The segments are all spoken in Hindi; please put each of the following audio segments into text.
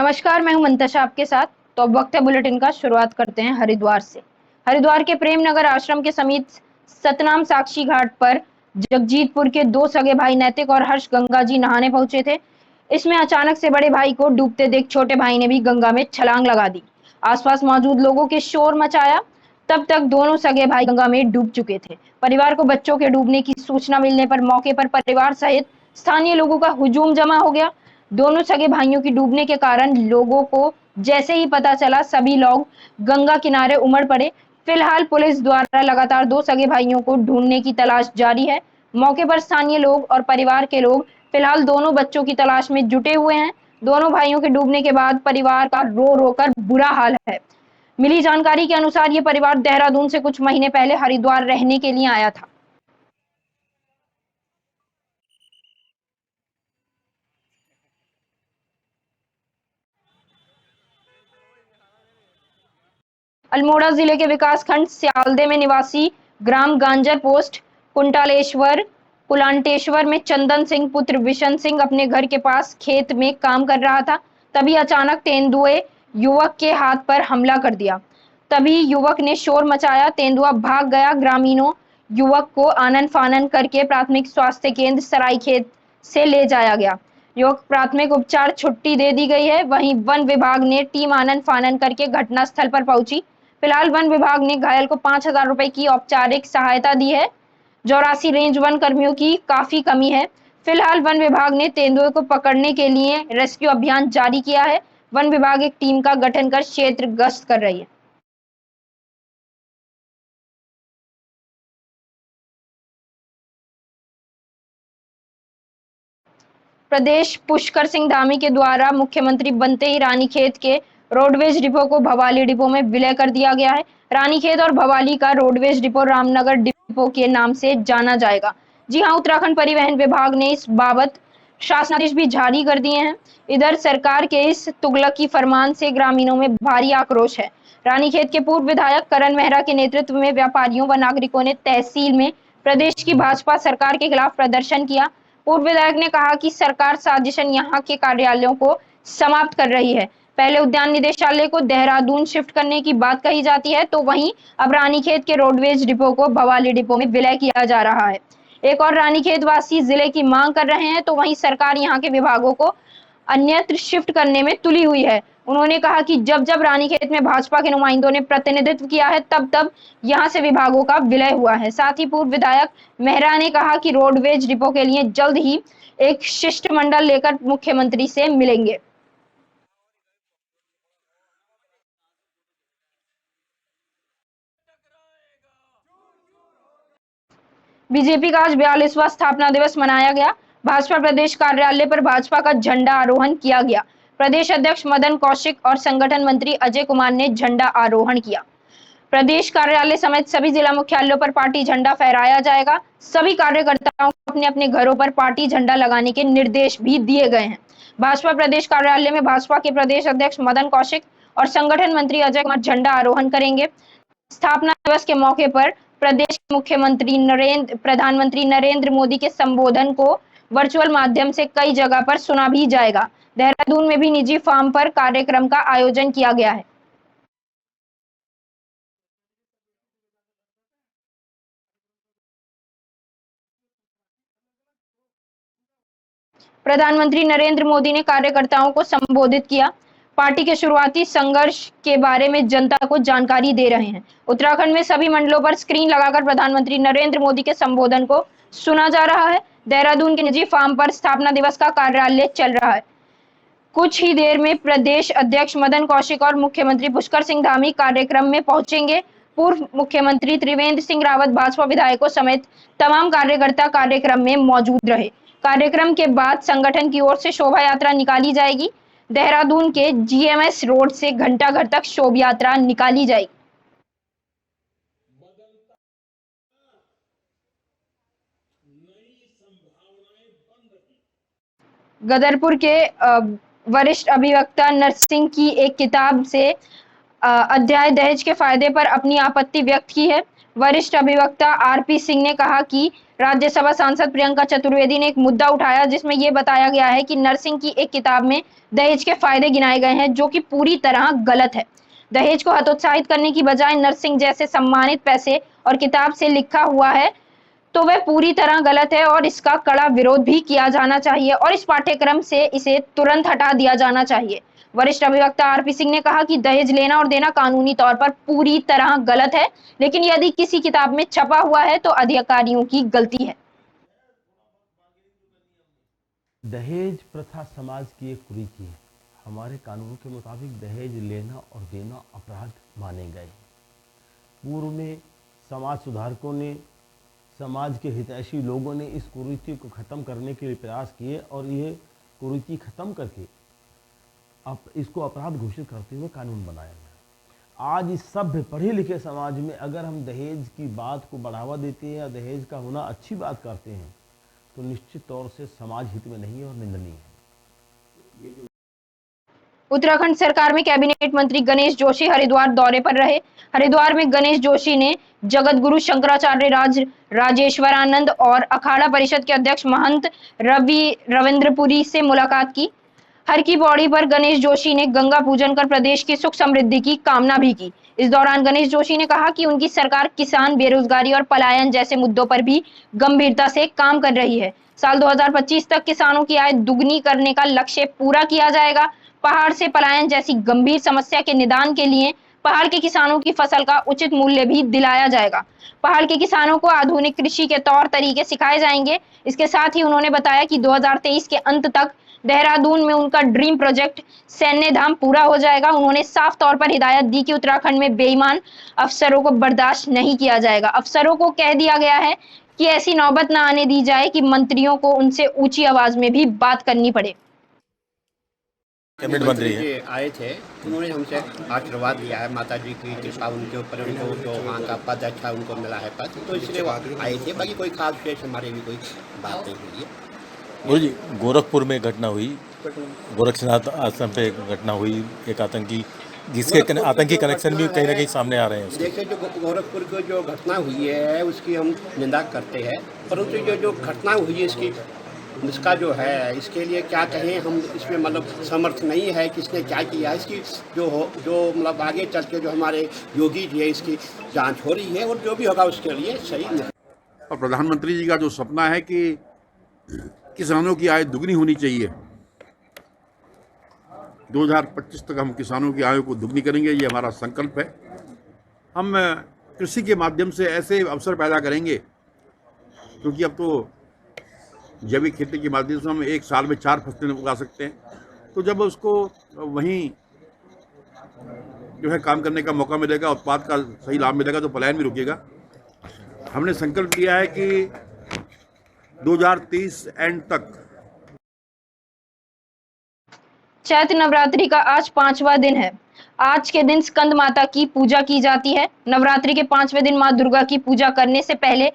नमस्कार, मैं हूं मंतशा आपके साथ। तो अब वक्त है बुलेटिन का। शुरुआत करते हैं हरिद्वार से। हरिद्वार के प्रेम नगर आश्रम के समीप सतनाम साक्षी घाट पर जगजीतपुर के दो सगे भाई नैतिक और हर्ष गंगा जी नहाने पहुंचे थे। इसमें अचानक से बड़े भाई को डूबते देख छोटे भाई ने भी गंगा में छलांग लगा दी। आसपास मौजूद लोगों के शोर मचाया। तब तक दोनों सगे भाई गंगा में डूब चुके थे। परिवार को बच्चों के डूबने की सूचना मिलने पर मौके पर परिवार सहित स्थानीय लोगों का हुजूम जमा हो गया। दोनों सगे भाइयों की डूबने के कारण लोगों को जैसे ही पता चला, सभी लोग गंगा किनारे उमड़ पड़े। फिलहाल पुलिस द्वारा लगातार दो सगे भाइयों को ढूंढने की तलाश जारी है। मौके पर स्थानीय लोग और परिवार के लोग फिलहाल दोनों बच्चों की तलाश में जुटे हुए हैं। दोनों भाइयों के डूबने के बाद परिवार का रो रो कर बुरा हाल है। मिली जानकारी के अनुसार ये परिवार देहरादून से कुछ महीने पहले हरिद्वार रहने के लिए आया था। अल्मोड़ा जिले के विकासखंड स्यालदे में निवासी ग्राम गांजर पोस्ट कुलांटेश्वर में चंदन सिंह पुत्र विशन सिंह अपने घर के पास खेत में काम कर रहा था। तभी अचानक तेंदुए युवक के हाथ पर हमला कर दिया। तभी युवक ने शोर मचाया, तेंदुआ भाग गया। ग्रामीणों युवक को आनन फानन करके प्राथमिक स्वास्थ्य केंद्र सरायखेत से ले जाया गया। युवक प्राथमिक उपचार छुट्टी दे दी गई है। वहीं वन विभाग ने टीम आनन फानन करके घटनास्थल पर पहुंची। फिलहाल वन विभाग ने घायल को 5,000 रुपए की औपचारिक सहायता दी है। 84 रेंज वन कर्मियों की काफी कमी है। फिलहाल वन विभाग ने तेंदुए को पकड़ने के लिए रेस्क्यू अभियान जारी किया है। वन विभाग एक टीम का गठन कर क्षेत्र गश्त कर रही है। प्रदेश पुष्कर सिंह धामी के द्वारा मुख्यमंत्री बनते ही रानीखेत के रोडवेज डिपो को भवाली डिपो में विलय कर दिया गया है। रानीखेत और भवाली का रोडवेज डिपो रामनगर डिपो के नाम से जाना जाएगा। जी हां, उत्तराखंड परिवहन विभाग ने इस बाबत शासनादेश भी जारी कर दिए हैं। इधर सरकार के इस तुगलकी फरमान से ग्रामीणों में भारी आक्रोश है। रानीखेत के पूर्व विधायक करण मेहरा के नेतृत्व में व्यापारियों व नागरिकों ने तहसील में प्रदेश की भाजपा सरकार के खिलाफ प्रदर्शन किया। पूर्व विधायक ने कहा कि सरकार साजिशन यहाँ के कार्यालयों को समाप्त कर रही है। पहले उद्यान निदेशालय को देहरादून शिफ्ट करने की बात कही जाती है, तो वहीं अब रानीखेत के रोडवेज डिपो को भवाली डिपो में विलय किया जा रहा है। एक और रानीखेत वासी जिले की मांग कर रहे हैं, तो वहीं सरकार यहाँ के विभागों को अन्यत्र शिफ्ट करने में तुली हुई है। उन्होंने कहा कि जब जब रानीखेत में भाजपा के नुमाइंदों ने प्रतिनिधित्व किया है, तब तब यहां से विभागों का विलय हुआ है। साथ ही पूर्व विधायक मेहरा ने कहा कि रोडवेज डिपो के लिए जल्द ही एक शिष्टमंडल लेकर मुख्यमंत्री से मिलेंगे। बीजेपी का आज 42वां स्थापना दिवस मनाया गया। भाजपा प्रदेश कार्यालय पर भाजपा का झंडा आरोहण किया गया। प्रदेश अध्यक्ष मदन कौशिक और संगठन मंत्री अजय कुमार ने झंडा आरोहण किया। प्रदेश कार्यालय समेत सभी जिला मुख्यालयों पर पार्टी झंडा फहराया जाएगा। सभी कार्यकर्ताओं को अपने अपने घरों पर पार्टी झंडा लगाने के निर्देश भी दिए गए हैं। भाजपा प्रदेश कार्यालय में भाजपा के प्रदेश अध्यक्ष मदन कौशिक और संगठन मंत्री अजय कुमार झंडा आरोहण करेंगे। स्थापना दिवस के मौके पर प्रदेश के प्रधानमंत्री नरेंद्र मोदी के संबोधन को वर्चुअल माध्यम से कई जगह पर सुना भी जाएगा। देहरादून में भी निजी फार्म पर कार्यक्रम का आयोजन किया गया है। प्रधानमंत्री नरेंद्र मोदी ने कार्यकर्ताओं को संबोधित किया। पार्टी के शुरुआती संघर्ष के बारे में जनता को जानकारी दे रहे हैं। उत्तराखंड में सभी मंडलों पर स्क्रीन लगाकर प्रधानमंत्री नरेंद्र मोदी के संबोधन को सुना जा रहा है। देहरादून के निजी फार्म पर स्थापना दिवस का कार्यालय चल रहा है। कुछ ही देर में प्रदेश अध्यक्ष मदन कौशिक और मुख्यमंत्री पुष्कर सिंह धामी कार्यक्रम में पहुंचेंगे। पूर्व मुख्यमंत्री त्रिवेंद्र सिंह रावत, भाजपा विधायकों समेत तमाम कार्यकर्ता कार्यक्रम में मौजूद रहे। कार्यक्रम के बाद संगठन की ओर से शोभा यात्रा निकाली जाएगी। देहरादून के जीएमएस रोड से घंटाघर तक शोभा यात्रा निकाली जाएगी। गदरपुर के वरिष्ठ अभिवक्ता नरसिंह की एक किताब से अध्याय दहेज के फायदे पर अपनी आपत्ति व्यक्त की है। वरिष्ठ अभिवक्ता आरपी सिंह ने कहा कि राज्यसभा सांसद प्रियंका चतुर्वेदी ने एक मुद्दा उठाया जिसमें यह बताया गया है कि नर्सिंग की एक किताब में दहेज के फायदे गिनाए गए हैं जो कि पूरी तरह गलत है। दहेज को हतोत्साहित करने की बजाय नर्सिंग जैसे सम्मानित पैसे और किताब से लिखा हुआ है तो वह पूरी तरह गलत है और इसका कड़ा विरोध भी किया जाना चाहिए और इस पाठ्यक्रम से इसे तुरंत हटा दिया जाना चाहिए। वरिष्ठ अभिवक्ता आरपी सिंह ने कहा कि दहेज लेना और देना कानूनी तौर पर पूरी तरह गलत है, लेकिन यदि किसी किताब में छपा हुआ है तो अधिकारियों की गलती है। दहेज प्रथा समाज की एक कुरीति है। हमारे कानून के मुताबिक दहेज लेना और देना अपराध माने गए। पूर्व में समाज सुधारकों ने, समाज के हितैषी लोगों ने इस कुरीति को ख़त्म करने के लिए प्रयास किए और ये कुरीति ख़त्म करके इसको अपराध घोषित करते हुए कानून बनाया गया। आज इस सभ्य पढ़े लिखे समाज में अगर हम दहेज की बात को बढ़ावा देते हैं या दहेज का होना अच्छी बात करते हैं तो निश्चित तौर से समाज हित में नहीं है और निंदनीय है। उत्तराखंड सरकार में कैबिनेट मंत्री गणेश जोशी हरिद्वार दौरे पर रहे। हरिद्वार में गणेश जोशी ने जगत गुरु शंकराचार्य राजेश्वरानंद और अखाड़ा परिषद के अध्यक्ष महंत रविंद्रपुरी से मुलाकात की। हर की पौड़ी पर गणेश जोशी ने गंगा पूजन कर प्रदेश की सुख समृद्धि की कामना भी की। इस दौरान गणेश जोशी ने कहा कि उनकी सरकार किसान, बेरोजगारी और पलायन जैसे मुद्दों पर भी गंभीरता से काम कर रही है। साल 2025 तक किसानों की आय दुगनी करने का लक्ष्य पूरा किया जाएगा। पहाड़ से पलायन जैसी गंभीर समस्या के निदान के लिए पहाड़ के किसानों की फसल का उचित मूल्य भी दिलाया जाएगा। पहाड़ के किसानों को आधुनिक कृषि के तौर तरीके सिखाए जाएंगे। इसके साथ ही उन्होंने बताया कि 2023 के अंत तक देहरादून में उनका ड्रीम प्रोजेक्ट सैन्य धाम पूरा हो जाएगा। उन्होंने साफ तौर पर हिदायत दी कि उत्तराखंड में बेईमान अफसरों को बर्दाश्त नहीं किया जाएगा। अफसरों को कह दिया गया है कि ऐसी नौबत न आने दी जाए कि मंत्रियों को उनसे ऊंची आवाज में भी बात करनी पड़े। कैबिनेट मंत्री आए थे, उन्होंने हमसे आशीर्वाद लिया है, माता जी की कृपा उनके ऊपर, उनको जो वहाँ का पद अच्छा उनको मिला है पद, तो इसलिए वो आए थे। बाकी कोई खास विशेष हमारे भी कोई बात नहीं हुई है। गुरु जी, गोरखपुर में घटना हुई, गोरक्षनाथ आश्रम पे घटना हुई, एक आतंकी जिसके आतंकी कनेक्शन भी कहीं ना कहीं सामने आ रहे हैं। देखिए, जो गोरखपुर की जो घटना हुई है उसकी हम निंदा करते हैं, परंतु जो घटना हुई है इसका जो है इसके लिए क्या कहें हम, इसमें मतलब समर्थ नहीं है किसने क्या किया। इसकी जो मतलब आगे चल के जो हमारे योगी जी है इसकी जांच हो रही है और जो भी होगा उसके लिए सही नहीं। और प्रधानमंत्री जी का जो सपना है कि किसानों की आय दुगनी होनी चाहिए, 2025 तक हम किसानों की आय को दुगनी करेंगे, ये हमारा संकल्प है। हम कृषि के माध्यम से ऐसे अवसर पैदा करेंगे, क्योंकि अब तो जैविक खेती के माध्यम से हम एक साल में 4 फसलें उगा सकते हैं। तो जब उसको वहीं जो है काम करने का मौका मिलेगा, उत्पाद का सही लाभ मिलेगा, तो पलायन भी रुकेगा। हमने संकल्प लिया है कि 2030 एंड तक। चैत्र नवरात्रि का आज 5वां दिन है। आज के दिन स्कंद माता की पूजा की जाती है। नवरात्रि के 5वें दिन मां दुर्गा की पूजा करने से पहले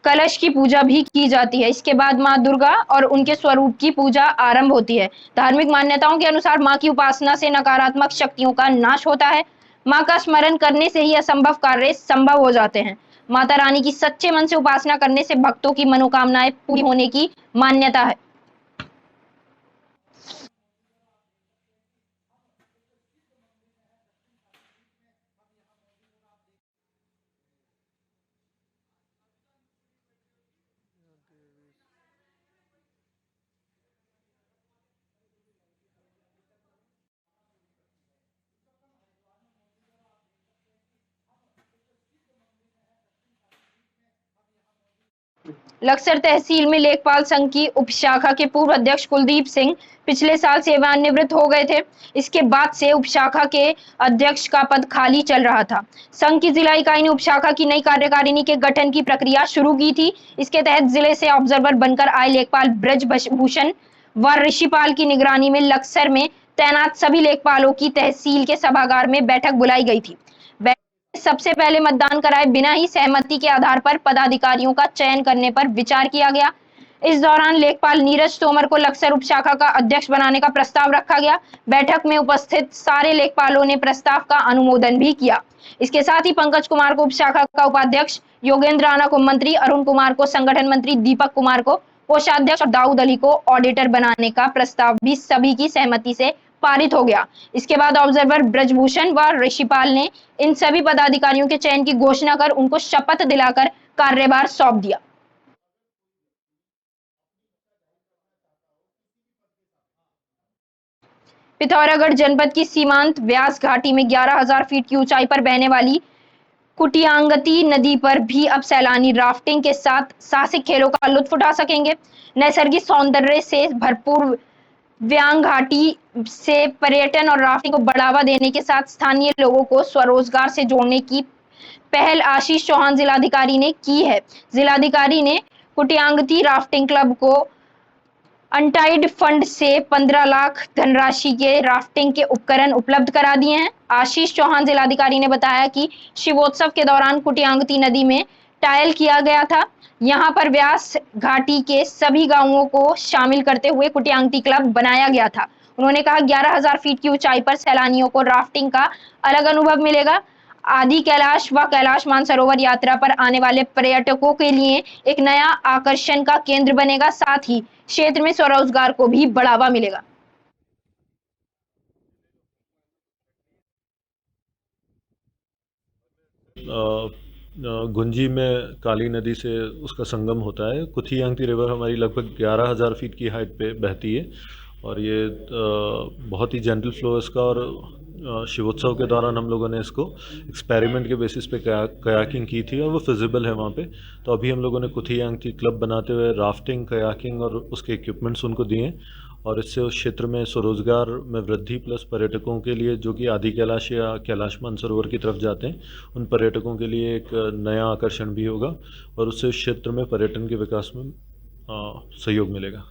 कलश की पूजा भी की जाती है। इसके बाद मां दुर्गा और उनके स्वरूप की पूजा आरंभ होती है। धार्मिक मान्यताओं के अनुसार मां की उपासना से नकारात्मक शक्तियों का नाश होता है। मां का स्मरण करने से ही असंभव कार्य संभव हो जाते हैं। माता रानी की सच्चे मन से उपासना करने से भक्तों की मनोकामनाएं पूरी होने की मान्यता है। लक्सर तहसील में लेखपाल संघ की उपशाखा के पूर्व अध्यक्ष कुलदीप सिंह पिछले साल सेवानिवृत्त हो गए थे। इसके बाद से उपशाखा के अध्यक्ष का पद खाली चल रहा था। संघ की जिला इकाई ने उपशाखा की नई कार्यकारिणी के गठन की प्रक्रिया शुरू की थी। इसके तहत जिले से ऑब्जर्वर बनकर आए लेखपाल ब्रजभूषण व ऋषिपाल की निगरानी में लक्सर में तैनात सभी लेखपालों की तहसील के सभागार में बैठक बुलाई गई थी। सबसे पहले मतदान कराए बिना ही सहमति के आधार पर पदाधिकारियों का चयन करने पर विचार किया गया। इस दौरान लेखपाल नीरज तोमर को लक्सर उपशाखा का अध्यक्ष बनाने का प्रस्ताव रखा गया। बैठक में उपस्थित सारे लेखपालों ने प्रस्ताव का अनुमोदन भी किया। इसके साथ ही पंकज कुमार को उपशाखा का उपाध्यक्ष, योगेंद्र राणा को मंत्री, अरुण कुमार को संगठन मंत्री, दीपक कुमार को कोषाध्यक्ष और दाऊद अली को ऑडिटर बनाने का प्रस्ताव भी सभी की सहमति से पारित हो गया। इसके बाद ऑब्जर्वर ब्रजभूषण व ऋषिपाल ने इन सभी पदाधिकारियों के चयन की घोषणा कर उनको शपथ दिलाकर कार्यभार सौंप दिया। पिथौरागढ़ जनपद की सीमांत व्यास घाटी में 11,000 फीट की ऊंचाई पर बहने वाली कुटियांगती नदी पर भी अब सैलानी राफ्टिंग के साथ साहसिक खेलों का लुत्फ उठा सकेंगे। नैसर्गिक सौंदर्य से भरपूर व्यांग घाटी से पर्यटन और राफ्टिंग को बढ़ावा देने के साथ स्थानीय लोगों को स्वरोजगार से जोड़ने की पहल आशीष चौहान जिलाधिकारी ने की है। जिलाधिकारी ने कुटियांगती राफ्टिंग क्लब को अनटाइड फंड से 15 लाख धनराशि के राफ्टिंग के उपकरण उपलब्ध करा दिए हैं। आशीष चौहान जिलाधिकारी ने बताया कि शिवोत्सव के दौरान कुटियांगती नदी में टायल किया गया था। यहां पर व्यास घाटी के सभी गांवों को शामिल करते हुए कुटियांगती क्लब बनाया गया था। उन्होंने कहा 11,000 फीट की ऊंचाई पर सैलानियों को राफ्टिंग का अलग अनुभव मिलेगा। आदि कैलाश व कैलाश मानसरोवर यात्रा पर आने वाले पर्यटकों के लिए एक नया आकर्षण का केंद्र बनेगा। साथ ही क्षेत्र में स्वरोजगार को भी बढ़ावा मिलेगा। गुंजी में काली नदी से उसका संगम होता है। कुथियांगती रिवर हमारी लगभग 11,000 फीट की हाइट पे बहती है और ये बहुत ही जेंटल फ्लो है इसका। और शिवोत्सव के दौरान हम लोगों ने इसको एक्सपेरिमेंट के बेसिस पे कयाकिंग की थी और वो फिजिबल है वहाँ पे। तो अभी हम लोगों ने कुथियांगती क्लब बनाते हुए राफ्टिंग, कयाकिंग और उसके इक्विपमेंट्स उनको दिए और इससे उस क्षेत्र में स्वरोजगार में वृद्धि प्लस पर्यटकों के लिए जो कि आदि कैलाश या कैलाश मानसरोवर की तरफ जाते हैं उन पर्यटकों के लिए एक नया आकर्षण भी होगा और उससे उस क्षेत्र में पर्यटन के विकास में सहयोग मिलेगा।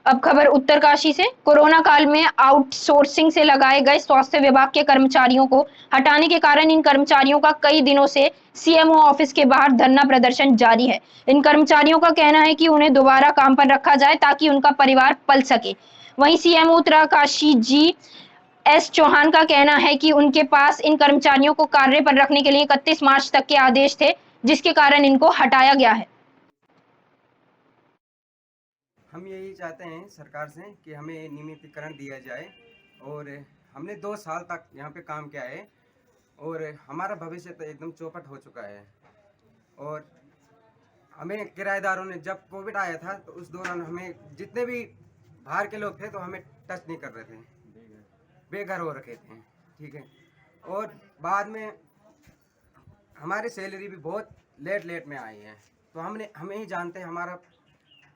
अब खबर उत्तरकाशी से। कोरोना काल में आउटसोर्सिंग से लगाए गए स्वास्थ्य विभाग के कर्मचारियों को हटाने के कारण इन कर्मचारियों का कई दिनों से सीएमओ ऑफिस के बाहर धरना प्रदर्शन जारी है। इन कर्मचारियों का कहना है कि उन्हें दोबारा काम पर रखा जाए ताकि उनका परिवार पल सके। वहीं सीएमओ उत्तरकाशी जी.एस. चौहान का कहना है कि उनके पास इन कर्मचारियों को कार्य पर रखने के लिए 31 मार्च तक के आदेश थे, जिसके कारण इनको हटाया गया है। हम यही चाहते हैं सरकार से कि हमें नियमितीकरण दिया जाए और हमने 2 साल तक यहाँ पे काम किया है और हमारा भविष्य तो एकदम चौपट हो चुका है। और हमें किराएदारों ने, जब कोविड आया था तो उस दौरान हमें जितने भी बाहर के लोग थे तो हमें टच नहीं कर रहे थे, बेघर हो रखे थे, ठीक है। और बाद में हमारी सैलरी भी बहुत लेट में आई है। तो हमें ही जानते हैं हमारा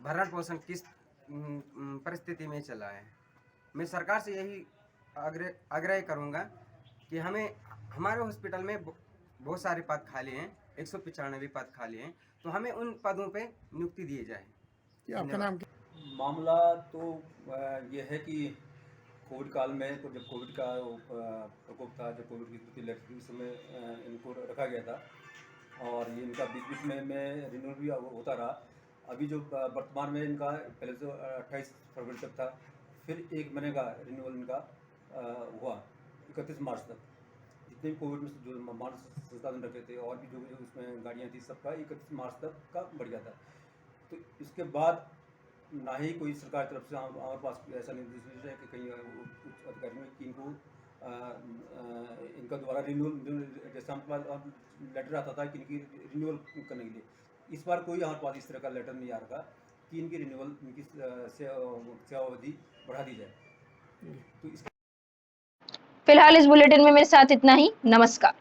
भरण पोषण किस परिस्थिति में चला है। मैं सरकार से यही आग्रह करूंगा कि हमारे हॉस्पिटल में बहुत सारे पद खाली हैं, 195 पद खाली हैं, तो हमें उन पदों पे नियुक्ति दिए जाए। आपका नाम क्या? मामला तो ये है कि कोविड काल में तो जब कोविड का प्रकोप था, जब कोविड की स्थिति लग थी, उस समय इनको रखा गया था और ये इनका बीच में रिन्यूअल भी होता रहा। अभी जो वर्तमान में इनका पहले तो 28 फरवरी तक था, फिर 1 महीने का रिन्यूअल इनका हुआ 31 मार्च तक। जितने भी कोविड में जो मानव संसाधन रखे थे और भी जो उसमें गाड़ियाँ थी, सबका 31 मार्च तक का बढ़ गया था। तो इसके बाद ना ही कोई सरकार की तरफ से हमारे पास ऐसा निर्देश है कि कहीं उच्च अधिकारियों कि इनको इनका द्वारा रिन्यूअल, जैसे हमारे पास लेटर आता था कि इनकी रिन्यूअल करने के लिए, इस बार कोई हमारे पास इस तरह का लेटर नहीं आ रहा कि इनकी रिन्यूअल, इनकी सेवा अवधि बढ़ा दी जाए। तो फिलहाल इस बुलेटिन में मेरे साथ इतना ही। नमस्कार।